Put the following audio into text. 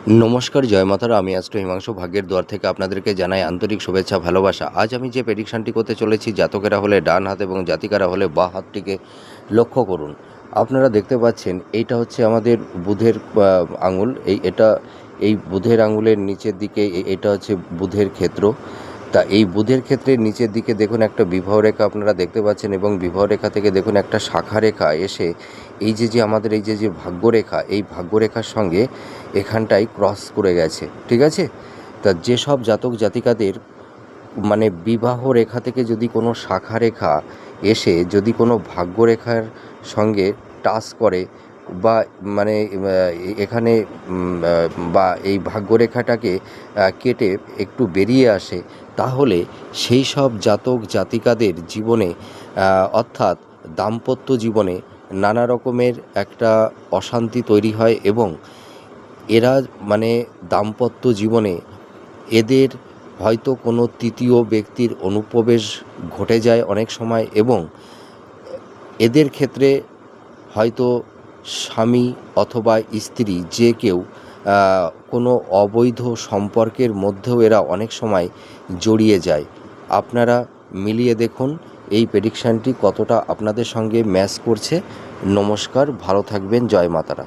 নমস্কার, জয় মাতারা। আমি অ্যাস্ট্রো হিমাংশু ভাগ্যের দুয়ার থেকে আপনাদেরকে জানাই আন্তরিক শুভেচ্ছা, ভালোবাসা। আজ আমি যে প্রেডিকশানটি করতে চলেছি, জাতকেরা হলে ডান হাত এবং জাতিকারা হলে বাঁ হাতটিকে লক্ষ্য করুন। আপনারা দেখতে পাচ্ছেন এইটা হচ্ছে আমাদের বুধের আঙুল। এই বুধের আঙুলের নিচের দিকে এটা হচ্ছে বুধের ক্ষেত্র। তা এই বুধের ক্ষেত্রের নিচের দিকে দেখুন একটা বিবাহ রেখা আপনারা দেখতে পাচ্ছেন, এবং বিবাহ রেখা থেকে দেখুন একটা শাখা রেখা এসে এই যে আমাদের এই যে ভাগ্যরেখা, এই ভাগ্যরেখার সঙ্গে এখানটায় ক্রস করে গেছে। ঠিক আছে? তা যেসব জাতক জাতিকাদের মানে বিবাহ রেখা থেকে যদি কোনো শাখা রেখা এসে যদি কোনো ভাগ্যরেখার সঙ্গে টাচ করে বা মানে এখানে বা এই ভাগ্যরেখাটাকে কেটে একটু বেরিয়ে আসে, তাহলে সেই সব জাতক জাতিকাদের জীবনে অর্থাৎ দাম্পত্য জীবনে নানা রকমের একটা অশান্তি তৈরি হয়, এবং এরা মানে দাম্পত্য জীবনে এদের হয়তো কোনো তৃতীয় ব্যক্তির অনুপ্রবেশ ঘটে যায় অনেক সময়, এবং এদের ক্ষেত্রে হয়তো স্বামী অথবা স্ত্রী যে কেউ কোনো অবৈধ সম্পর্কের মধ্যেও এরা অনেক সময় জড়িয়ে যায়। আপনারা মিলিয়ে দেখুন এই প্রেডিকশানটি কতটা আপনাদের সঙ্গে ম্যাচ করছে। নমস্কার, ভালো থাকবেন, জয় মাতারা।